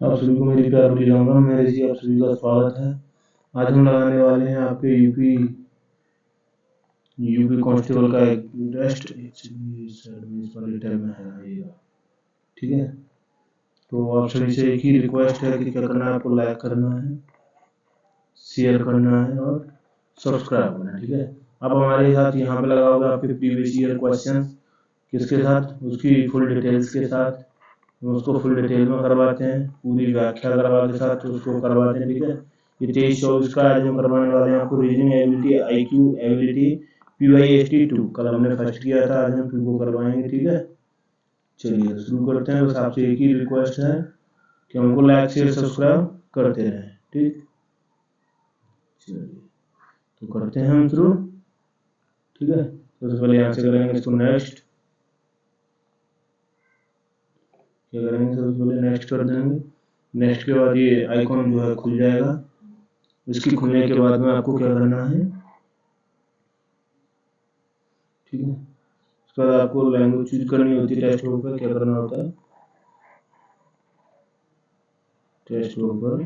आप सभी को मेरी प्यार भरी राम राम। मेरे जी आप सभी का स्वागत है। आज हम लगाने वाले हैं आपके यूपी कांस्टेबल का एक टेस्ट। इस वाले टैब में है ये, ठीक है। तो आप सभी से एक ही रिक्वेस्ट है कि क्या करना है, आपको लाइक करना है, शेयर करना है और सब्सक्राइब करना है, ठीक है। आप हमारे साथ यहाँ पे लगाओगे आपके प्रीवियस ईयर क्वेश्चन किसके साथ, उसकी फुल डिटेल्स के साथ। हम उसको फुल डिटेल में करवाते हैं, पूरी व्याख्या करवा के साथ उसको करवाते हैं, ठीक है। ये 23-24 का आज हम करवाने वाले हैं आपको reasoning ability, IQ ability, PYST 2। कल हमने फर्स्ट किया था, आज हम 2 को करवाएंगे, ठीक है। चलिए शुरू करते हैं। बस आपसे एक ही रिक्वेस्ट है कि हमको लाइक शेयर सब्सक्राइब करते रहें, ठीक। चलिए तो करते हैं हम शुरू, ठीक है। तो सबसे पहले यहाँ से करेंगे इसको नेक्स्ट। क्या करेंगे, सबसे पहले नेक्स्ट कर देंगे। नेक्स्ट के बाद ये आइकॉन जो है खुल जाएगा। इसकी खुलने के बाद में आपको क्या करना है, ठीक है। उसके बाद आपको लैंग्वेज चूज करनी होती है। टेक्स्ट बॉक्स पर क्या करना होता है, टेक्स्ट बॉक्स पर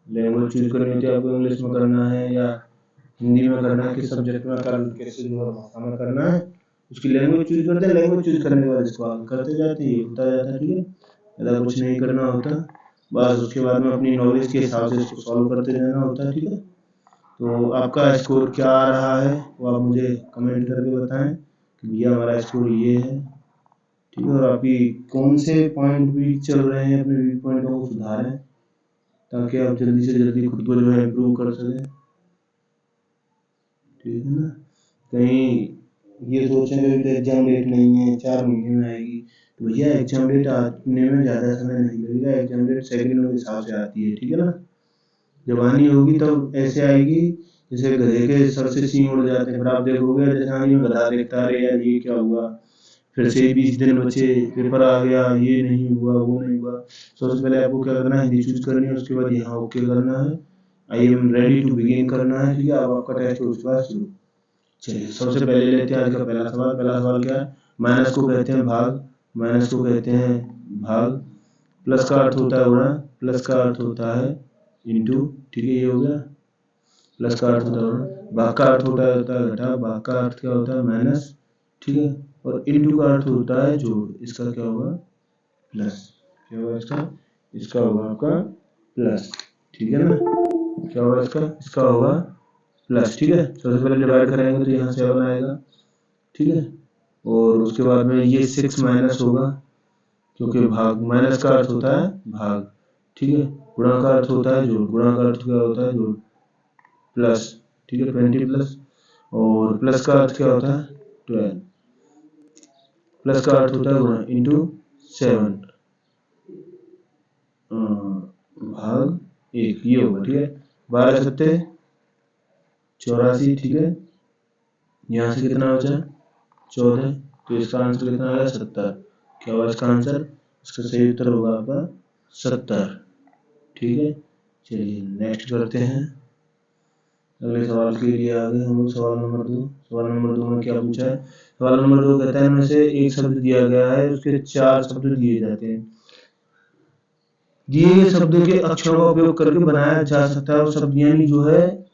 लैंग्वेज चूज करनी होती है। आपको इंग्लिश में करना है या हिंदी में करना है, किस सब्जेक्ट में करना, कैसे जो है भाषा में करना है, उसकी लैंग्वेज चूज करते हैं। लैंग्वेज चूज करने के बाद इसको आगे करते जाते हैं, ये होता जाता है, ठीक है। ज़्यादा कुछ नहीं करना होता, बस उसके बाद में अपनी नॉलेज के हिसाब से इसको सॉल्व करते जाना होता है, ठीक है। तो आपका स्कोर क्या आ रहा है वो आप मुझे कमेंट करके बताएं कि भैया हमारा स्कोर ये है, ठीक है। और आपकी कौन से पॉइंट वीक चल रहे हैं, अपने वीक पॉइंटों को सुधारें ताकि आप जल्दी से जल्दी खुद को जो है इम्प्रूव कर सकें, ठीक है ना। कहीं ये सोचें कि तो एग्जाम डेट नहीं है, 4 महीने में आएगी, तो भैया एग्जाम डेट आने में ज़्यादा समय नहीं लगेगा। एग्जाम डेट सेकंडों के हिसाब से आती है, ठीक है ना। जब आनी होगी तब ऐसे आएगी जैसे गधे के सर से सींग उड़ जाते हैं। फिर आप देखोगे जैसे आनी में गधा देखता है, अरे यार ये क्या हुआ, फिर से 20 दिन बचे, पेपर आ गया, ये नहीं हुआ, वो नहीं हुआ। सबसे पहले आपको क्या करना है, हिंदी चूज करनी है। उसके बाद यहाँ ओके करना है, I am ready to begin करना है, ठीक है। अब आपका टेस्ट उसके बाद शुरू। चलिए सबसे पहले लेते हैं आज का पहला सवाल। पहला सवाल क्या है, माइनस को कहते हैं भाग, माइनस को कहते हैं भाग, प्लस का अर्थ होता है गुणा, प्लस का अर्थ होता है इंटू, ठीक है। ये हो गया। प्लस का अर्थ होता है, भाग का अर्थ होता है घटा, भाग का अर्थ क्या होता है माइनस, ठीक है। और इंटू का अर्थ होता है जोड़। इसका क्या होगा, प्लस। क्या होगा इसका, इसका होगा आपका प्लस, ठीक है ना। क्या होगा इसका, इसका होगा प्लस, ठीक है। सबसे पहले डिवाइड करेंगे तो यहाँ 7 आएगा, ठीक है। और उसके बाद में ये 6 माइनस होगा, क्योंकि भाग माइनस का अर्थ होता है भाग, ठीक है। गुणा का अर्थ होता है जोड़, गुणा का अर्थ क्या होता है जोड़, प्लस, ठीक है। 20 प्लस, और प्लस का अर्थ क्या होता है 12, प्लस का अर्थ होता है गुणा, इंटू 7 भाग 1, ये होगा, ठीक है। 12 सत्ते 84, ठीक है। यहाँ से कितना बचा 14, तो इसका आंसर कितना आया 70। क्या होगा इसका आंसर, इसका सही उत्तर होगा आपका 70, ठीक है। चलिए नेक्स्ट करते हैं अगले सवाल के लिए आगे हम लोग। सवाल नंबर 2, सवाल नंबर 2 में क्या पूछा है, सवाल नंबर 2 कहता है इनमें से एक शब्द दिया गया है, उसके 4 शब्द दिए जाते हैं। दिए गए शब्दों के अक्षरों का उपयोग करके बनाया जा सकता है वो शब्द, यानी जो है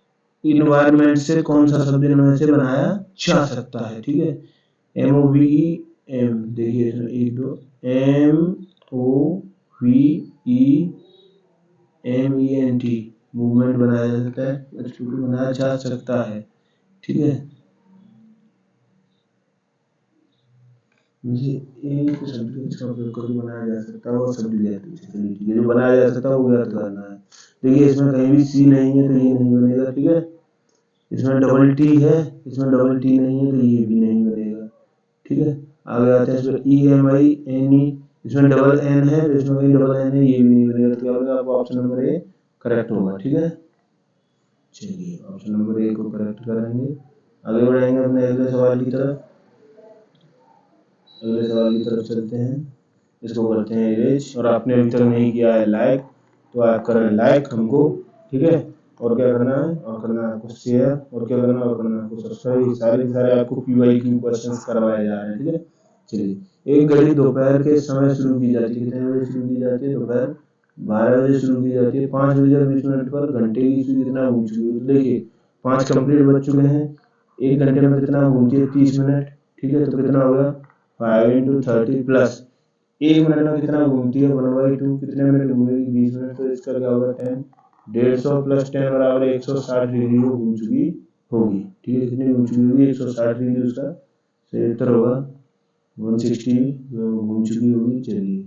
इन्वायरमेंट से कौन सा शब्द इनमें से बनाया जा सकता है, ठीक है। MOVEM, देखिए एक दो, MOVEMENT, मूवमेंट बनाया जा सकता है, बनाया जा सकता है, ठीक है। मुझे एक शब्द इसका उपयोग करके बनाया जा सकता है वो शब्द दिया, ठीक है। जो बनाया जा सकता है वो ज्ञात करना है। देखिए इसमें कहीं भी सी नहीं है तो ये नहीं बनेगा, ठीक है। इसमें डबल टी है, इसमें डबल टी नहीं है तो ये भी नहीं बनेगा, ठीक है। आगे आते हैं इसमें EMINE, इसमें डबल एन है तो इसमें कहीं डबल एन है, ये भी नहीं बनेगा। तो क्या होगा, आपको ऑप्शन नंबर ए करेक्ट होगा, ठीक है। चलिए ऑप्शन नंबर ए को करेक्ट करेंगे। आगे बढ़ेंगे अपने अगले सवाल की तरफ। अगले सवाल की तरफ चलते हैं, इसको करते हैं इरेज। और आपने अभी तक नहीं किया है लाइक तो आप करें लाइक हमको, ठीक है। और क्या करना है, और करना है आपको शेयर, और क्या करना है, और करना है आपको सब्सक्राइब। सारे आपको PYQ क्वेश्चंस करवाए जा रहे हैं, ठीक है। चलिए, एक घड़ी दोपहर के समय शुरू की जाती है, कितने बजे शुरू की जाती है? दोपहर 12 बजे शुरू की जाती है। 5 बजे 20 मिनट पर घंटे की सुई कितना घूम चुकी है? देखिए 5 कंप्लीट बज चुके हैं। 1 घंटे में कितना घूमती है? 30 मिनट। ठीक है, तो कितना होगा? 5 × 30 प्लस 1 मिनट में कितना घूमती है? 1/2। कितने मिनट घूमेगी? 20 मिनट। तो इसका क्या होगा? 10। 150 + 10 बराबर 160 डिग्री वो घूम चुकी होगी। ठीक है, कितनी घूम चुकी होगी? 160 डिग्री उसका सही उत्तर होगा। 160 घूम चुकी होगी। चलिए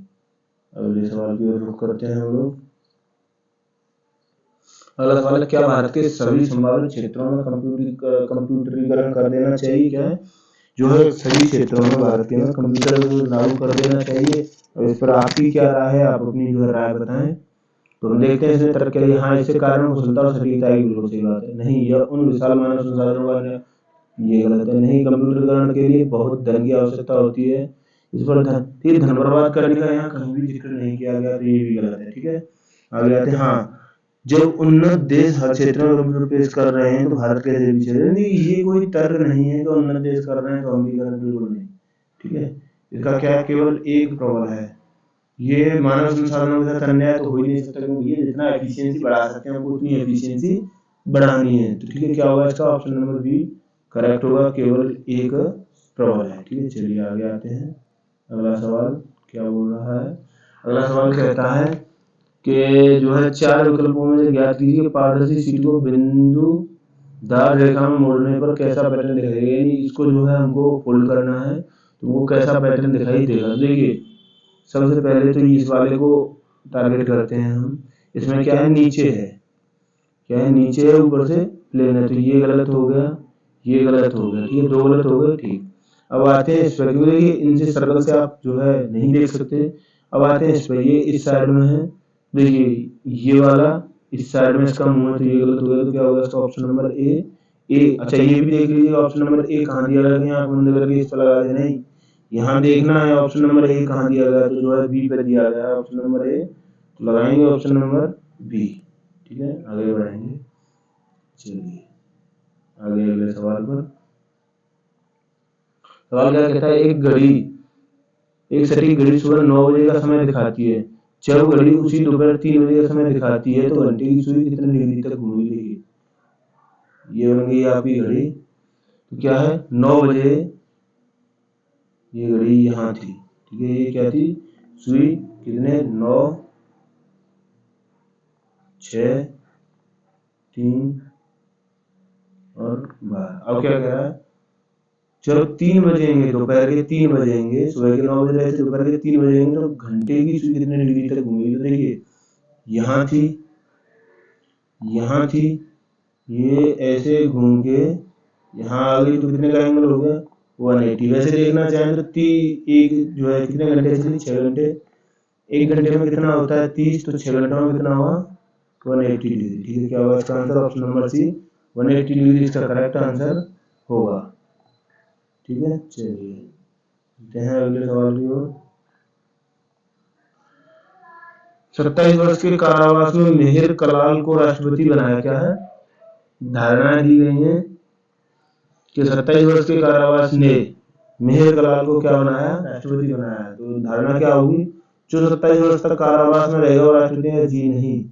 अगले सवाल की ओर रुख करते हैं हम लोग। अगला सवाल है, क्या भारत के सभी संभावित क्षेत्रों में कंप्यूटरीकरण कर देना चाहिए? क्या है जो है सभी क्षेत्रों में भारत के में कंप्यूटर लागू कर देना चाहिए? और इस पर आपकी क्या राय है? आप अपनी जो है राय बताएं। तो हम देखते हैं इसमें तर्क के लिए, हाँ इससे कारण कुशलता और सटीकता की बिल्कुल सही बात है। नहीं, यह उन विशाल मानव संसाधनों का, ये गलत है। नहीं, कंप्यूटरीकरण के लिए बहुत धन की आवश्यकता होती है, इस पर धन बर्बाद करने का यहाँ कहीं भी जिक्र नहीं किया गया, तो ये भी गलत है। ठीक है, आगे आते हैं। हाँ, जब उन्नत देश हर क्षेत्र में कंप्यूटर पेश कर रहे हैं तो भारत कैसे पीछे रहे? नहीं, ये कोई तर्क नहीं है कि उन्नत देश कर रहे हैं तो हम भी करें, बिल्कुल नहीं। ठीक है, इसका क्या है? केवल एक प्रबल है, ये मानव संसाधनों के साथ अन्याय तो हो ही नहीं सकता, क्योंकि ये जितना एफिशिएंसी बढ़ा सकते हैं हमको उतनी एफिशिएंसी बढ़ानी है। तो ठीक है, क्या होगा इसका? ऑप्शन नंबर बी करेक्ट होगा, केवल एक प्रबल है। ठीक है, चलिए आगे आते हैं। अगला सवाल क्या बोल रहा है? अगला सवाल कहता है कि जो है 4 विकल्पों में से ज्ञात कीजिए पारदर्शी शीट को बिंदुदार रेखा में मोड़ने पर कैसा पैटर्न दिखाई? यानी इसको जो है हमको फोल्ड करना है तो वो कैसा पैटर्न दिखाई देगा? देखिए सबसे पहले तो इस वाले को टारगेट करते हैं हम। इसमें क्या है? नीचे है, क्या है? नीचे है, ऊपर से प्लेन है, तो ये गलत हो गया, ये गलत हो गया। ठीक है, 2 गलत हो गए। ठीक, अब आते हैं इस पर, क्योंकि देखिए इनसे सर्कल से आप जो है नहीं देख सकते। अब आते हैं इस पर, ये इस साइड में है, देखिए ये वाला इस साइड में इसका मुंह है, तो ये गलत हो गया। तो क्या होगा इसका? Option number A. अच्छा ये भी देख लीजिए, ऑप्शन नंबर ए कहाँ दिया गया? यहाँ बंद करके इस पर लगा देना। नहीं, यहाँ देखना है ऑप्शन नंबर ए कहाँ दिया गया, तो जो है बी पे दिया गया है ऑप्शन नंबर ए, तो लगाएंगे ऑप्शन नंबर बी। ठीक है, आगे बढ़ाएंगे। चलिए आगे अगले सवाल पर। सवाल क्या कहता है? एक सटीक घड़ी सुबह 9 बजे का समय दिखाती है, जब घड़ी उसी दोपहर 3 बजे का समय दिखाती है तो घंटे की सुई कितने डिग्री तक घूमेगी? ये बन गई आपकी घड़ी। तो क्या है? 9 बजे ये घड़ी यहाँ थी। ठीक है, ये क्या थी? सुई कितने? 9, 6, 3 और 12। अब क्या कह रहा है? जब 3 बजेंगे, दोपहर के 3 बजेंगे, सुबह के 9 बज रहे थे, दोपहर के 3 बजेंगे तो घंटे की सुई कितने डिग्री तक घूमेगी? तो देखिए यहाँ थी, यहाँ थी, ये ऐसे घूम के यहाँ आ गई, तो कितने का एंगल हो गया? 180। वैसे देखना चाहें तो एक जो है कितने घंटे चली? 6 घंटे। 1 घंटे में कितना होता है? 30, तो 6 घंटों में कितना हुआ? 180 डिग्री। ठीक है, क्या होगा इसका answer? Option number C, 180 degree इसका करेक्ट आंसर होगा। ठीक है, चलिए हैं अगले सवाल की ओर। 27 वर्ष के कारावास में मिहिर कलाल को राष्ट्रपति बनाया। क्या है? धारणाएं दी गई हैं कि 27 वर्ष के कारावास ने मिहिर कलाल को क्या बनाया? राष्ट्रपति बनाया। तो धारणा क्या होगी? जो 27 वर्ष तक कारावास में रहेगा वो राष्ट्रपति है? जी नहीं,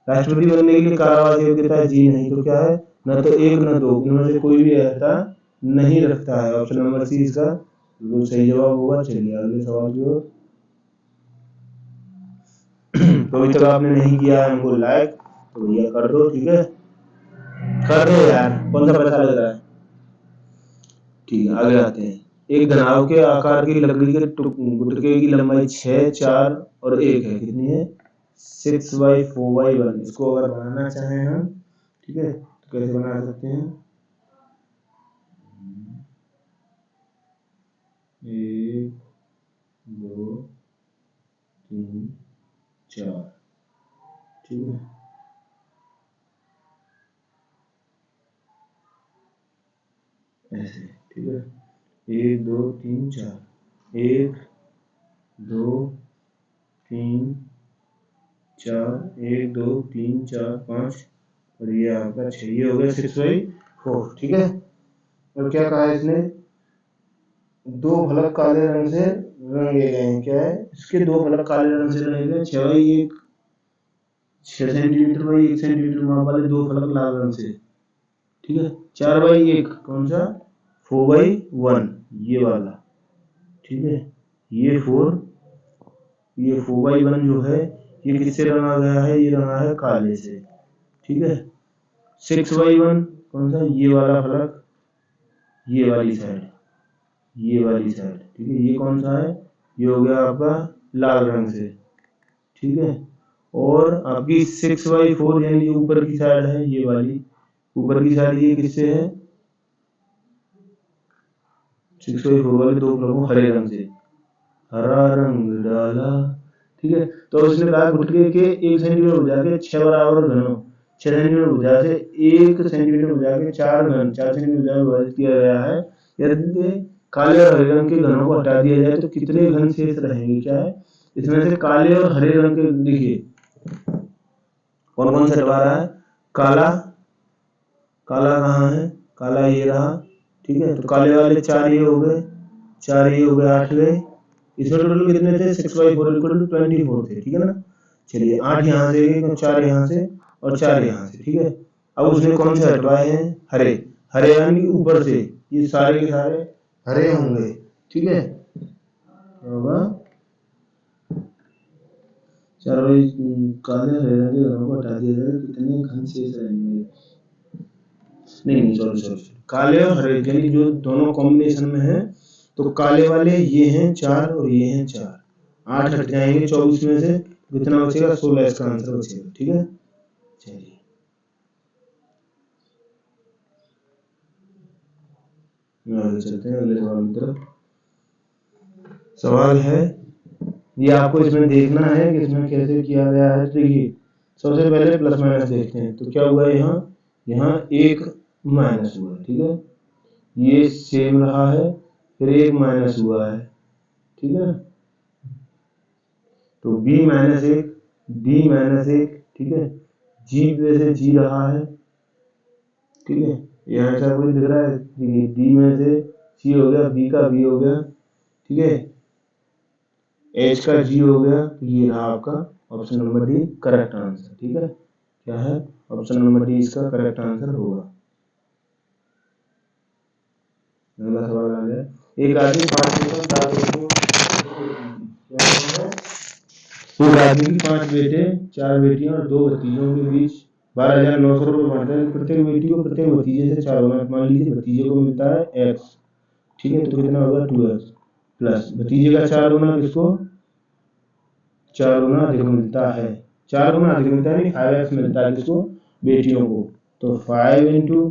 राष्ट्रपति बनने के लिए कारावास योग्यता है? जी नहीं। तो क्या है? न तो 1 न 2, इनमें से कोई भी अर्हता नहीं रखता है। ऑप्शन नंबर सी इसका बिल्कुल सही जवाब होगा। चलिए अगले सवाल की ओर। तो अभी तक आपने नहीं किया है हमको लाइक, तो भैया कर दो। ठीक है, कर दो यार, कौन सा पैसा लग रहा है। ठीक है, आगे आते हैं। एक घनाव के आकार की लकड़ी के गुटके की लंबाई 6, 4 और 1 है। कितनी है? 6/4/1। इसको अगर बनाना चाहें हम, ठीक है, तो कैसे बना सकते हैं? 1, 2, 3, 4। ठीक है, ऐसे। ठीक है, 1, 2, 3, 4, 1, 2, 3, 4, 1, 2, 3, 4, 5 और ये आपका 6। ये हो गया 6/4। ठीक है, और क्या कहा इसने? दो फलक काले रंग से रंगे गए हैं। क्या है इसके? दो फलक काले रंग से रंगे गए। 6 सेंटीमीटर बाई 1 सेंटीमीटर माप वाले दो फलक लाल रंग से, ठीक है। 4/1 कौन सा? 4/1 ये वाला, ठीक है। ये 4/1 जो है ये किससे रंगा गया है? ये रंगा है काले से, ठीक है। 6/1 कौन सा? ये वाला फलक, ये वाली साइड, ठीक है। ये कौन सा है? ये हो गया आपका लाल रंग से, ठीक है। और आपकी 6/4 यानी ऊपर की साइड है, ये वाली ऊपर की साइड, ये किससे है? 6/4 वाले दो फलकों हरे रंग से, हरा रंग डाला, ठीक है। तो उसने कहा गुटके के 1 सेंटीमीटर बुझा के 6 बराबर घनों, 6 सेंटीमीटर बुझा से 1 सेंटीमीटर बुझा के 4 घन 4 सेंटीमीटर बुझा में विभाजित किया गया है। यदि काले और हरे रंग के घनों को हटा दिया जाए तो कितने घन शेष रहेंगे? क्या है इसमें से? काले और हरे रंग के, देखिए कौन कौन से हटवा रहा है? काला, काला कहाँ है? काला ये रहा, ठीक है। तो काले वाले 4 ये हो गए, 4 ये हो गए, 8 गए। इसमें टोटल कितने थे? 6/4 इक्वल टू 24 थे, ठीक है ना। चलिए 8 यहाँ से गए, 4 यहाँ से और 4 यहाँ से, ठीक है। अब उसने कौन से हटवाए हैं? हरे, हरे यानी ऊपर से ये सारे के सारे हरे होंगे, ठीक है। होगा 4 काले हरे रंग के घनों को हटा दिया जाए कितने घन शेष रहेंगे? नहीं सॉरी, काले और हरे यानी जो दोनों कॉम्बिनेशन में है, तो काले वाले ये हैं 4 और ये हैं 4, 8 हट जाएंगे 24 में से, कितना बचेगा? 16 इसका आंसर बचेगा, ठीक है। चलिए आगे चलते हैं अगले सवाल की तरफ। सवाल है, ये आपको इसमें देखना है कि इसमें कैसे किया गया है। देखिए सबसे पहले प्लस माइनस देखते हैं, तो क्या हुआ यहाँ? यहाँ 1 माइनस हुआ, ठीक है। ये सेम रहा है, फिर 1 माइनस हुआ है, ठीक है। तो b-1 b-1, ठीक है। जी वैसे जी रहा है, ठीक है। यहाँ ऐसा कुछ दिख रहा है, डी में से सी हो गया, बी का बी हो गया, ठीक है। एच का जी हो गया, तो ये रहा आपका option number D correct answer, ठीक है। क्या है? ऑप्शन नंबर डी इसका करेक्ट आंसर होगा। अगला सवाल आ गया, एक आदमी 5 की 5 बेटे 4 बेटियां और 2 भतीजों के बीच 12,900 रुपये बांट रहे हैं। प्रत्येक बेटी को प्रत्येक भतीजे से 4 गुना, मान लीजिए भतीजे को मिलता है x, ठीक है। तो कितना होगा? 2x प्लस भतीजे का 4 गुना, किसको? 4 गुना अधिक मिलता है, 4 गुना अधिक मिलता है नहीं 5x मिलता है, किसको? बेटियों को। तो 5 इंटू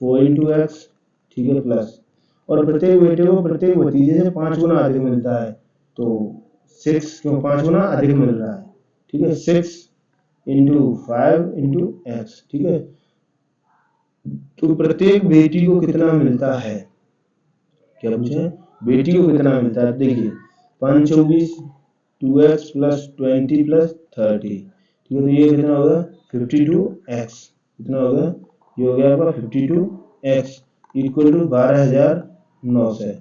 4 इंटू एक्स, ठीक है, प्लस, और प्रत्येक बेटे को प्रत्येक भतीजे से 5 गुना अधिक मिलता है, तो 6 क्यों 5 गुना अधिक मिल रहा है, ठीक है। 6 इंटू 5 इंटू एक्स, ठीक है। तो प्रत्येक बेटी को कितना मिलता है? क्या पूछे? बेटी को कितना मिलता है? देखिए 5 24, 2x प्लस 20 प्लस 30, ठीक है। तो ये कितना होगा? 52x, कितना होगा? ये हो गया आपका 52x इक्वल टू 12,900।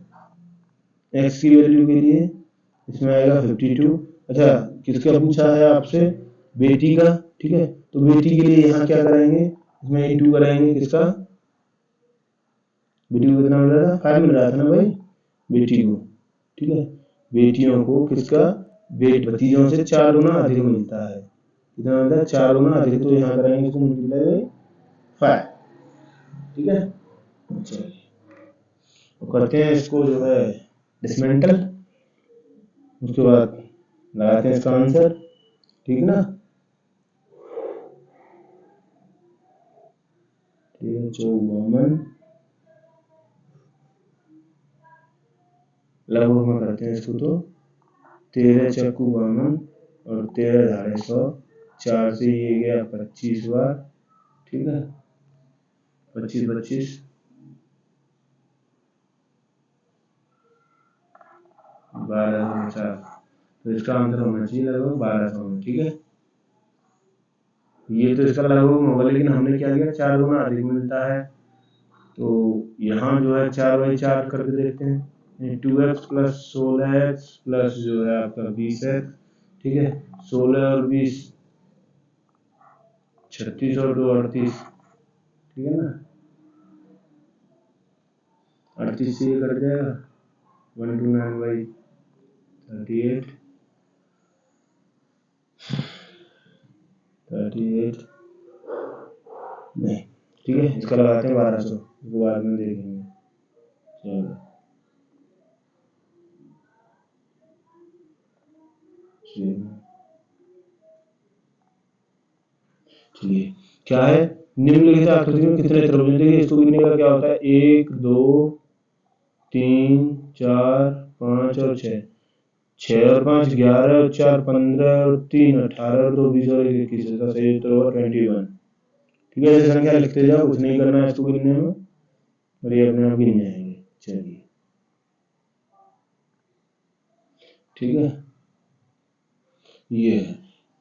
x की वैल्यू के लिए इसमें आएगा 52। अच्छा किसका पूछा है आपसे? बेटी का, ठीक है। तो बेटी के लिए यहाँ क्या करेंगे? इसमें इंटू करेंगे, किसका? बेटी को कितना मिल रहा था? 5 मिल रहा था ना भाई बेटी को, ठीक है। बेटियों को किसका? भतीजों से 4 गुना अधिक मिलता है, कितना मिलता है? 4 गुना अधिक। तो यहाँ करेंगे इसको मल्टीप्लाई 5, ठीक है। चलिए तो करते हैं इसको जो है डिसमेंटल, उसके बाद लगाते हैं इसका आंसर, ठीक ना। ठीक है, 54 लगभग में करते हैं इसको, तो 13 चक्कू 52 और 13 धारे 100, 4 से ये गया 25 बार, ठीक है। 25 25 1250, तो इसका आंसर होना चाहिए लगभग 1200 में, ठीक है। ये तो इसका लगभग होगा, लेकिन हमने क्या किया? 4 गुना अधिक मिलता है, तो यहाँ जो है 4/4 करके देखते हैं, 2x प्लस 16x प्लस जो है आपका 20x, ठीक है। 16 और 20 36 और 2 38, ठीक है ना। 38 से ये कट जाएगा, 129 बाई 38 नहीं, ठीक है। इसका लगाते हैं 1200, इसको बाद में देखेंगे। चलो चलिए, क्या है निम्नलिखित आकृति में कितने त्रिभुज? देखिए इसको गिनने का क्या होता है, 1 2 3 4 5 और 6, 6 और 5 11 और 4 15 और 3 18 और 2 20 और 1 21, इसका सही उत्तर होगा 21। ठीक है, ऐसे संख्या लिखते जाओ, कुछ नहीं करना है इसको गिनने में, और ये अपने आप गिन जाएंगे। चलिए ठीक है, ये है,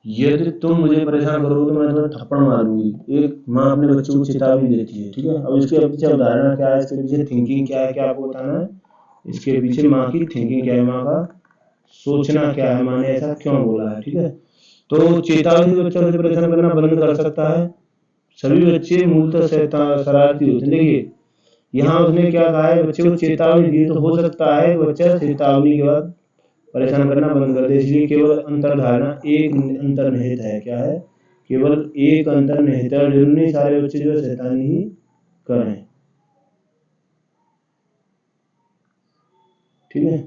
यदि तुम मुझे परेशान करोगे तो मैं तुम्हें थप्पड़ मारूंगी। एक माँ अपने बच्चे को चेतावनी देती है, ठीक है। अब इसके पीछे उदाहरण क्या है, इसके पीछे थिंकिंग क्या है, क्या आपको बताना है। इसके पीछे माँ की थिंकिंग क्या है, माँ का सोचना क्या है, माँ ने ऐसा क्यों बोला है, ठीक है। तो चेतावनी बच्चों से परेशान करना बंद कर सकता है। सभी बच्चे मूलतः शरारती होते हैं। देखिए यहाँ उसने क्या कहा है, बच्चे को चेतावनी दी, तो हो सकता है बच्चा चेतावनी के बाद परेशान करना बंद कर दे। इसलिए केवल अंतर्धारणा एक अंतर्निहित है, क्या है, केवल एक अंतर्निहित है, और जरूरी नहीं सारे बच्चे जो है शैतानी ही करें, ठीक है,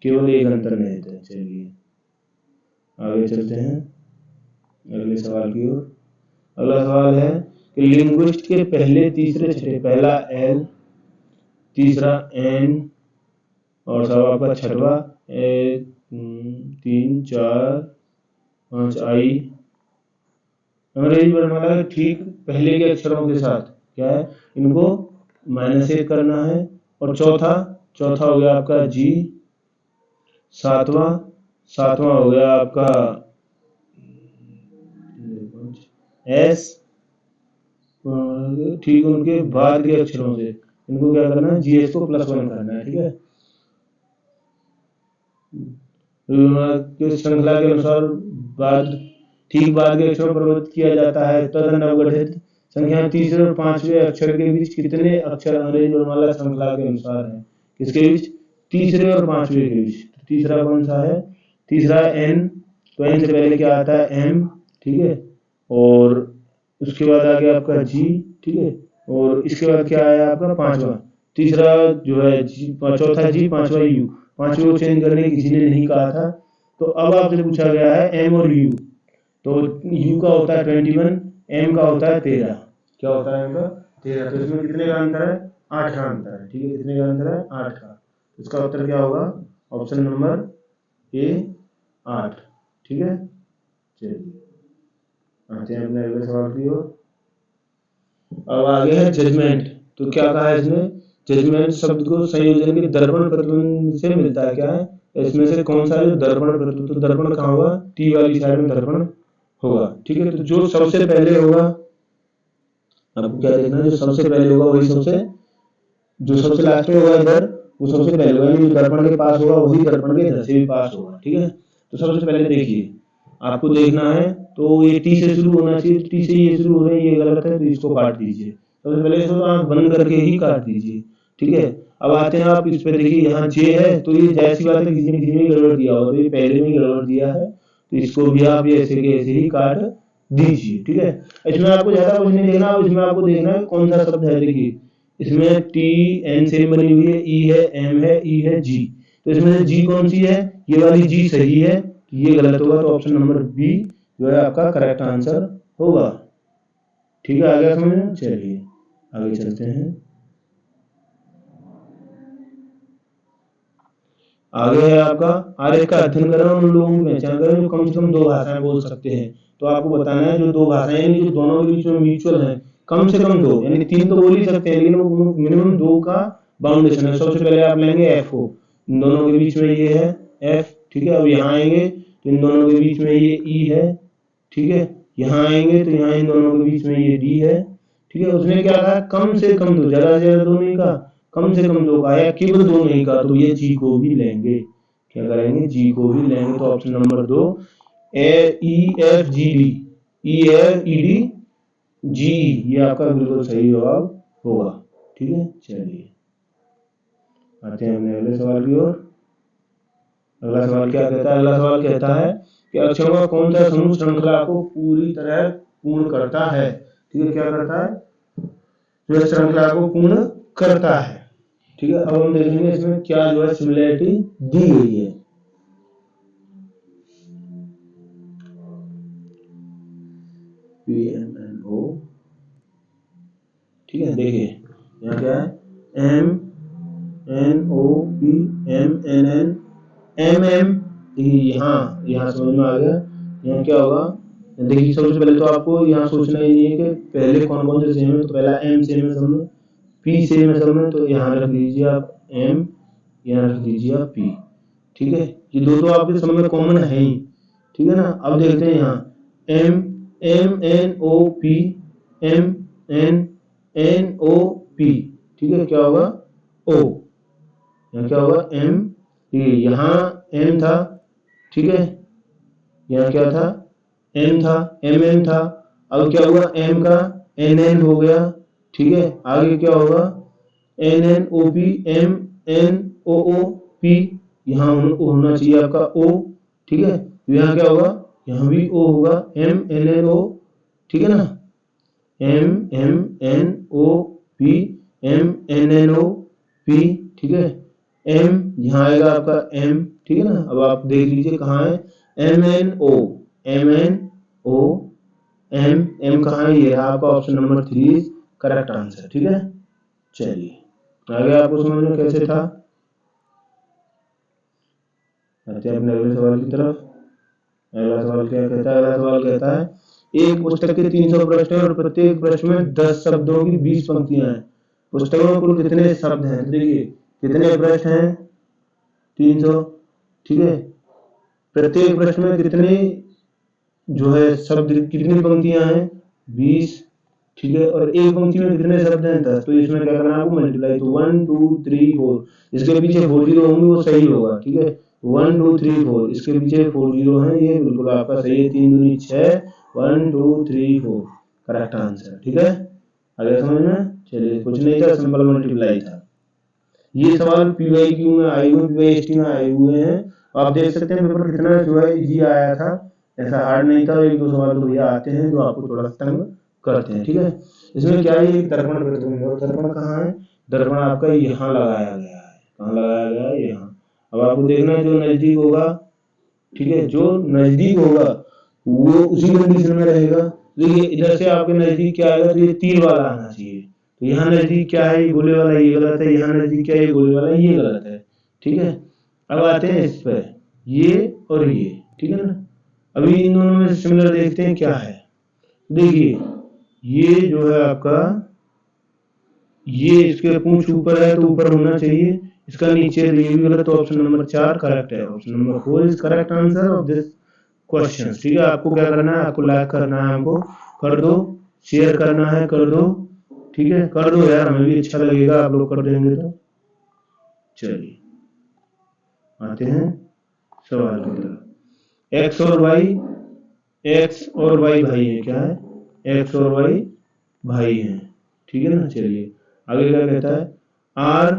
केवल एक अंतर्निहित है। चलिए आगे चलते हैं अगले सवाल की ओर। अगला सवाल है कि लिंग्विस्ट के पहले तीसरे छठे, पहला एल, तीसरा एन, और सब आपका छठवा 3 4 5 आई अंग्रेजी वर्णमाला के ठीक पहले के अक्षरों के साथ क्या है, इनको -1 करना है। और चौथा हो गया आपका जी, सातवां हो गया आपका एस, ठीक उनके बाद के अक्षरों से इनको क्या करना है, जीएस को +1 करना है, ठीक है। श्रृंखला के अनुसार बाद के अक्षरों पर परिवर्तित किया जाता है। तदनवगठित संख्या तीसरे और पांचवें अक्षर के बीच कितने अक्षर अंग्रेजी वर्णमाला श्रृंखला के अनुसार है, किसके बीच, तीसरे और पांचवें के बीच। तीसरा कौन सा है, तीसरा एन, तो एन से पहले क्या आता है, एम, ठीक है, और उसके बाद आ गया आपका जी, ठीक है, और इसके बाद क्या आया आपका पांचवा, तीसरा जो है चौथा जी, पांचवा यू। पांचवे को चेंज करने किसी ने नहीं कहा था, तो अब आपसे पूछा गया है एम और यू। तो यू का होता है 21, एम का होता है 13। क्या होता है एम का 13, तो इसमें कितने का अंतर है, 8 का अंतर है, ठीक है, कितने का अंतर है, 8 का। इसका उत्तर क्या होगा, ऑप्शन नंबर ए 8, ठीक है। चलिए आते हैं अपने अगले सवाल की ओर। अब आगे है जजमेंट। तो क्या कहा है इसने, जजमेंट शब्द को संयोजन के दर्पण प्रतिबिंब से मिलता है, क्या है, इसमें से कौन सा जो दर्पण प्रतिबिंब, तो दर्पण कहाँ होगा, टी वाली साइड में दर्पण होगा, ठीक है। तो जो सबसे पहले होगा, आपको क्या देखना है, जो सबसे पहले होगा वही सबसे, जो सबसे लास्ट में होगा इधर वो सबसे पहले होगा, जो दर्पण के पास होगा वही दर्पण के इधर से भी पास होगा, ठीक है। तो सबसे पहले देखिए आपको देखना है, तो ये टी से शुरू होना चाहिए, टी से ये शुरू हो रहा है, ये गलत है, तो इसको काट दीजिए। सबसे पहले इसको आंख बंद करके ही काट दीजिए, ठीक है। अब आते हैं आप इस पे, देखिए यहाँ जे है, तो ये जैसी बात है, किसी ने गड़बड़ दिया होगा, तो ये पहले में गड़बड़ दिया है, तो इसको भी आप ऐसे के ऐसे ही काट दीजिए, ठीक है। इसमें आपको ज्यादा कुछ नहीं देखना, इसमें आपको देखना है कौन सा शब्द है। देखिए इसमें टी एन से बनी हुई है, ई है, एम है, ई है, जी, तो इसमें से जी कौन सी है, ये वाली जी सही है, ये गलत होगा, तो ऑप्शन नंबर बी जो है आपका करेक्ट आंसर होगा, ठीक है। आगे समझ में, चलिए आगे चलते हैं। आगे है आपका आरेख का अध्ययन करें, उन लोगों की पहचान करें जो कम से कम 2 भाषाएं बोल सकते हैं। तो आपको बताना है जो 2 भाषाएं यानी जो दोनों के बीच में म्यूचुअल है, कम से कम 2, यानी 3 तो बोल ही सकते हैं, लेकिन वो मिनिमम 2 का बाउंडेशन है। सबसे पहले आप लेंगे एफ को, इन दोनों के बीच में ये है एफ, ठीक है। अब यहाँ आएंगे तो इन दोनों के बीच में ये ई है, ठीक है। यहाँ आएंगे तो यहाँ इन दोनों के बीच में ये डी है, ठीक है। उसने क्या कहा, कम से कम 2, ज्यादा से ज्यादा 2 नहीं कहा, कम से कम 2 का या केवल 2 नहीं का, तो ये जी को भी लेंगे। क्या करेंगे? जी को भी लेंगे। तो option number 2 EFGD, EFED GE, ये आपका बिल्कुल सही जवाब होगा। ठीक है, चलिए आते हैं अपने अगले सवाल की ओर। अगला सवाल क्या कहता है? अगला सवाल कहता है कि अक्षरों का कौन सा समूह श्रृंखला को पूरी तरह पूर्ण करता है? ठीक है, क्या करता है? जो श्रृंखला को पूर्ण करता है। ठीक है, अब हम देखेंगे इसमें क्या जो है सिमिलैरिटी दी गई है। PMNO, ठीक है, देखिए यहाँ क्या है? MNOP, MNN, MM। देखिए यहाँ समझ में आ गया। यहाँ क्या होगा? देखिए सबसे पहले तो आपको यहाँ सोचना ही नहीं है कि पहले कौन कौन से सेम है। तो पहला M सेम है सब में, P सेम है सब में, तो यहाँ रख दीजिए आप M, यहाँ रख दीजिए आप P। ठीक है, ये दो तो आपके सब में कॉमन है ही। ठीक है ना। अब देखते हैं यहाँ MNOP, MNNOP। ठीक है, क्या होगा? O। यहाँ क्या होगा? M। यहाँ M था, ठीक है, यहाँ क्या था? M था, MM था। अब क्या हुआ? M का NN हो गया। ठीक है, आगे क्या होगा? NNOP, MNOOP। यहाँ होना चाहिए आपका O। ठीक है, तो यहाँ क्या होगा? यहाँ भी O होगा, MNNO। ठीक है ना, MMNOP, MNNOP। ठीक है, M यहाँ आएगा आपका M। ठीक है ना। अब आप देख लीजिए कहाँ है? MNO, MNO, M कहाँ है? ये रहा आपका ऑप्शन नंबर 3 करेक्ट आंसर। ठीक है, चलिए आगे आपको समझ में कैसे था। आते हैं अपने अगले सवाल की तरफ। अगला सवाल क्या कहता है? अगला सवाल कहता है एक पुस्तक के 300 प्रश्न हैं और प्रत्येक प्रश्न में 10 शब्दों की 20 पंक्तियां हैं। पुस्तकों में कुल कितने शब्द हैं? तो देखिए कितने प्रश्न हैं? 300। ठीक है, प्रत्येक प्रश्न में कितने जो है शब्द, कितनी पंक्तियां हैं? 20। ठीक है, और एक पंक्ति में कितने शब्द हैं? 10। तो इसमें क्या करना है आपको? मल्टीप्लाई। तो 1 2 3 4, इसके पीछे 4 जीरो होंगे, वो सही होगा। ठीक है, 1 2 3 4, इसके पीछे 4 जीरो हैं, ये बिल्कुल आपका सही है। 3 दूनी 6, 1 2 3 4 करेक्ट आंसर। ठीक है, आगे समझ में? चलिए, कुछ नहीं था, सिंपल मल्टीप्लाई था। ये सवाल PYQ में आए हुए, PYST में आए हुए हैं। आप देख सकते हैं पेपर कितना जो है इजी आया था, ऐसा हार्ड नहीं था। एक दो सवाल तो भैया आते हैं जो आपको थोड़ा तंग करते हैं। ठीक है, इसमें क्या है? एक दर्पण प्रतिबिंब, और दर्पण कहाँ है? दर्पण आपका यहाँ लगाया गया है। कहाँ लगाया गया है? यहाँ। अब आपको देखना है जो नजदीक होगा, ठीक है, जो नजदीक होगा वो उसी कंडीशन में रहेगा। देखिए इधर से आपके नजदीक क्या आएगा? तो ये तीर वाला आना चाहिए। तो यहाँ नजदीक क्या है? ये गोले वाला, ये गलत है। यहाँ नजदीक क्या है? ये गोले वाला, ये गलत है। ठीक है, अब आते हैं इस पर, ये और ये। ठीक है ना। अभी इन दोनों में सिमिलर देखते हैं क्या है। देखिए ये जो है आपका, ये इसके पूंछ ऊपर है तो ऊपर होना चाहिए, इसका नीचे, तो ये भी गलत। तो ऑप्शन नंबर 4 करेक्ट है। Option number 4 is correct answer of this question. ठीक है, आपको क्या करना है? आपको लाइक करना है, हमको कर दो, शेयर करना है कर दो। ठीक है, कर दो यार, हमें भी अच्छा लगेगा आप लोग कर देंगे तो। चलिए आते हैं सवाल की तरफ। एक्स और वाई, एक्स और वाई भाई हैं। क्या है? एक्स और वाई भाई हैं। ठीक है ना। चलिए आगे क्या कहता है? आर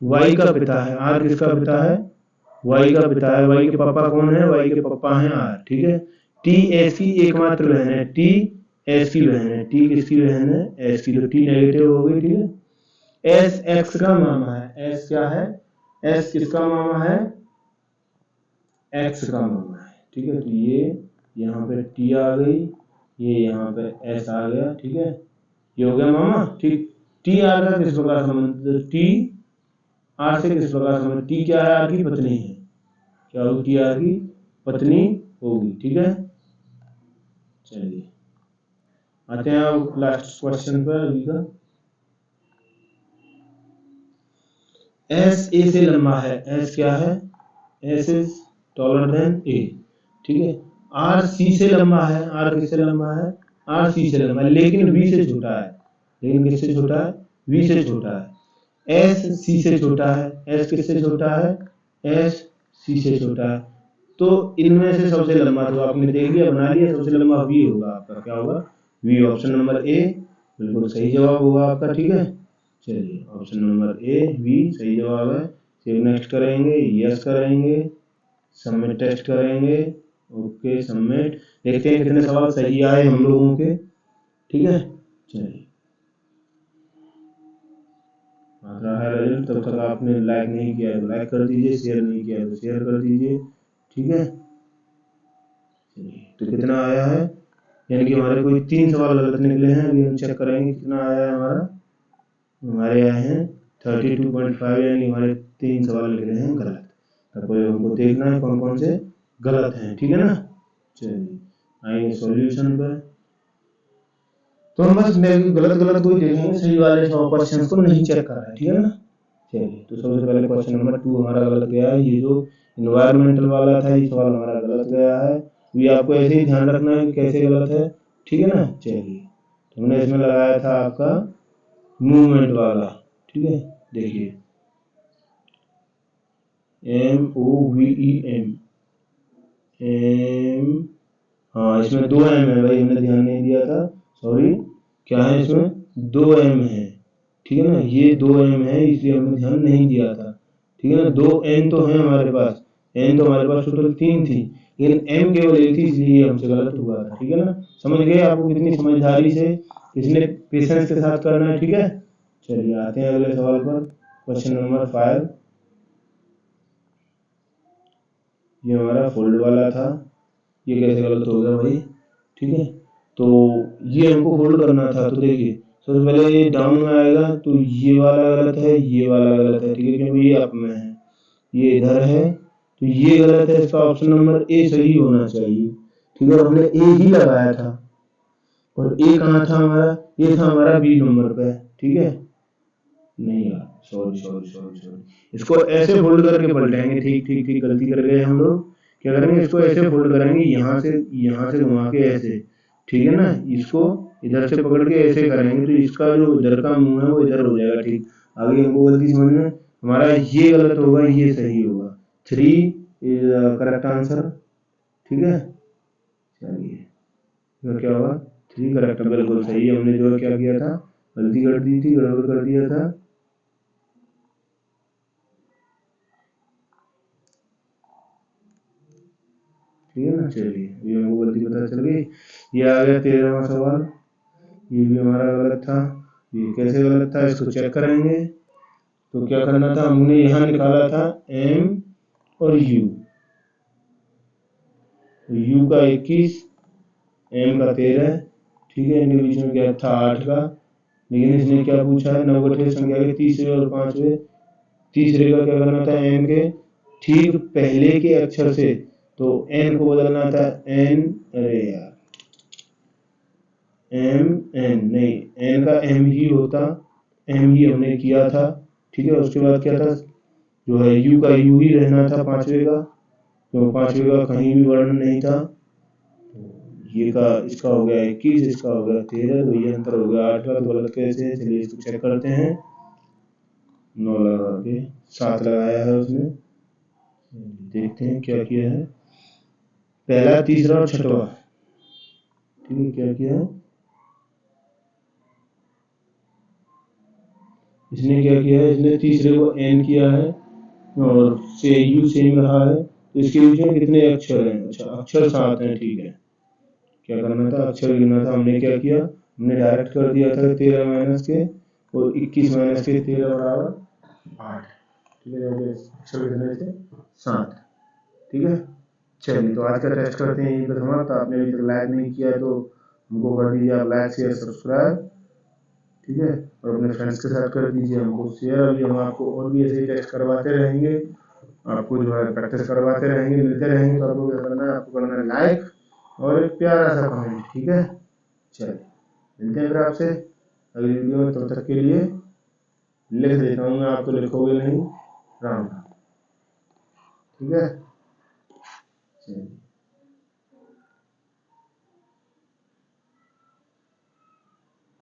वाई का पिता है। आर किसका पिता है? वाई का पिता है। वाई के पापा कौन है? वाई के पापा हैं आर। ठीक है, टी एस की एकमात्र बहन है। टी एस की बहन है। टी किसकी बहन है? एस की। तो टी नेगेटिव हो गई। ठीक है, एस एक्स का मामा है। एस क्या है? एस किसका मामा है? एक्स का मामा है। ठीक है, तो ये यहाँ पे टी आ गई, ये यहाँ पे एस आ गया। ठीक है, ये हो गया मामा। ठीक, टी आर का किस प्रकार संबंध? टी आर से किस प्रकार संबंध? टी क्या है? आर की पत्नी है। क्या होगी? टी आर की पत्नी होगी। ठीक है, चलिए आते हैं अब लास्ट क्वेश्चन पर अभी का। एस ए से लंबा है। एस क्या है? एस इज टॉलर देन ए। ठीक है, आर सी से लंबा है। आर किससे लंबा है? आर सी से लंबा है, लेकिन वी से छोटा है। लेकिन किससे छोटा है? वी से छोटा है। एस सी से छोटा है, एस किससे छोटा है, एस सी से छोटा है। तो इनमें से सबसे लंबा तो आपने देख लिया, बना लिया, सबसे लंबा वी होगा आपका, क्या होगा, वी। ऑप्शन नंबर ए बिल्कुल सही जवाब होगा आपका, ठीक है। चलिए ऑप्शन नंबर ए वी सही जवाब है। फिर नेक्स्ट करेंगे, यस करेंगे, सबमिट टेस्ट करेंगे, ओके सबमिट। देखते हैं कितने सवाल सही आए हम लोगों के, ठीक है। चलिए आ रहा है रिजल्ट, तब तक आपने लाइक नहीं किया तो लाइक कर दीजिए, शेयर नहीं किया तो शेयर कर दीजिए, ठीक है। चलिए तो कितना आया है, यानी कि हमारे कोई 3 सवाल गलत निकले हैं। अभी हम चेक करेंगे कितना आया है हमारा। हमारे आए हैं 32.5, यानी हमारे 3 सवाल निकले हैं गलत। तब हमको देखना है कौन कौन से गलत हैं, ठीक है ना। चलिए आएंगे सॉल्यूशन पर, तो हम बस गलत गलत कोई देखेंगे, सही वाले क्वेश्चंस को नहीं चेक कर रहे हैं, ठीक है ना। चलिए तो सबसे पहले क्वेश्चन नंबर 2 हमारा गलत गया है। ये जो इन्वायरमेंटल वाला था ये सवाल हमारा गलत गया है। ये आपको ऐसे ही ध्यान रखना है कि कैसे गलत है, ठीक है ना। चलिए तो हमने इसमें लगाया था आपका मूवमेंट वाला, ठीक है। देखिए MOVEM, एम, हाँ इसमें 2 M है भाई, हमने ध्यान नहीं दिया था, सॉरी। क्या है इसमें, 2 M है, ठीक है ना। ये 2 M है इसलिए हमने ध्यान नहीं दिया था, ठीक है ना। 2 N तो है हमारे पास, N तो हमारे पास टोटल 3 थी, लेकिन M केवल 1 थी, इसलिए हमसे गलत हुआ था, ठीक है ना। समझ गए आपको कितनी समझदारी से, कितने पेशेंस के साथ करना है, ठीक है। चलिए आते हैं अगले सवाल पर, क्वेश्चन नंबर 5। ये हमारा फोल्ड वाला था, ये कैसे गलत हो गया भाई, ठीक है। तो ये हमको होल्ड करना था, तो देखिए सबसे पहले ये डाउन में आएगा, तो ये वाला गलत है, ये वाला गलत है, ठीक है, क्योंकि ये अप में है, ये इधर है, तो ये गलत है। इसका ऑप्शन नंबर ए सही होना चाहिए, ठीक है। हमने ए ही लगाया था, और ए कहाँ था हमारा, ये था हमारा बी नंबर पे, ठीक है। नहीं यार, सॉरी सॉरी सॉरी सॉरी, इसको ऐसे फोल्ड करके पलटेंगे, ठीक ठीक ठीक, गलती कर गए हम लोग। क्या करेंगे, इसको ऐसे फोल्ड करेंगे, यहाँ से घुमा के ऐसे, ठीक है ना। इसको इधर से पकड़ के ऐसे करेंगे, तो इसका जो इधर का मुंह है वो इधर हो जाएगा, ठीक। आगे हमको गलती समझ में, हमारा ये गलत होगा, ये सही होगा। 3 इज करेक्ट आंसर, ठीक है। चलिए तो क्या होगा, 3 करेक्ट, बिल्कुल सही है। हमने जो क्या किया था, गलती कर दी थी, गड़बड़ कर दिया था, ठीक है ना। चलिए ये हमको गलती पता चल गई। ये आ गया 13वां सवाल, ये भी हमारा गलत था। ये कैसे गलत था, इसको चेक करेंगे। तो क्या करना था, हमने यहाँ निकाला था M और U, तो U का 21, M का 13, ठीक है। इनके बीच में गैप था 8 का, लेकिन इसने क्या पूछा है, नवगठित संख्या के तीसरे और पांचवें, तीसरे का क्या करना था, N के ठीक पहले के अक्षर से, तो N को बदलना था N, अरे यार M N नहीं, N का M ही होता, M ही हमने किया था, ठीक है। उसके बाद क्या था, जो है U का U ही रहना था पांचवे का, तो पांचवे का कहीं भी वर्णन नहीं था। ये का इसका हो गया 21, इसका हो गया 13, तो ये अंतर हो गया 8 का, तो गलत कैसे है, चलिए इसको चेक करते हैं। 9 लगा के 7 लगाया है उसने, देखते हैं क्या किया है, पहला, तीसरा और छठवा, ठीक है। क्या किया है इसने, क्या किया है इसने, तीसरे को N किया है, और से U सेम रहा है, तो इसके बीच में कितने अक्षर हैं, अच्छा अक्षर 7 हैं, ठीक है। क्या करना था, अक्षर गिनना था, हमने क्या किया, हमने डायरेक्ट कर दिया था 13 माइनस के, और 21 माइनस के 13 बराबर 8, ठीक है। अक्षर गिनने से 7, ठीक है। चलिए तो आज का टेस्ट करते हैं यहीं पर समाप्त। आपने अभी तक लाइक नहीं किया तो हमको कर दीजिए आप लाइक शेयर सब्सक्राइब, ठीक है। और अपने फ्रेंड्स के साथ कर दीजिए हमको शेयर। अभी हम आपको और भी ऐसे टेस्ट करवाते रहेंगे, आपको जो है प्रैक्टिस करवाते रहेंगे, मिलते रहेंगे। तो आपको क्या करना है, आपको करना है लाइक और एक प्यारा सा कमेंट, ठीक है। चलिए मिलते हैं फिर आपसे अगली वीडियो में, तब तक के लिए लिख देता हूँ मैं, आप तो लिखोगे नहीं, राम राम, ठीक है। चलिए।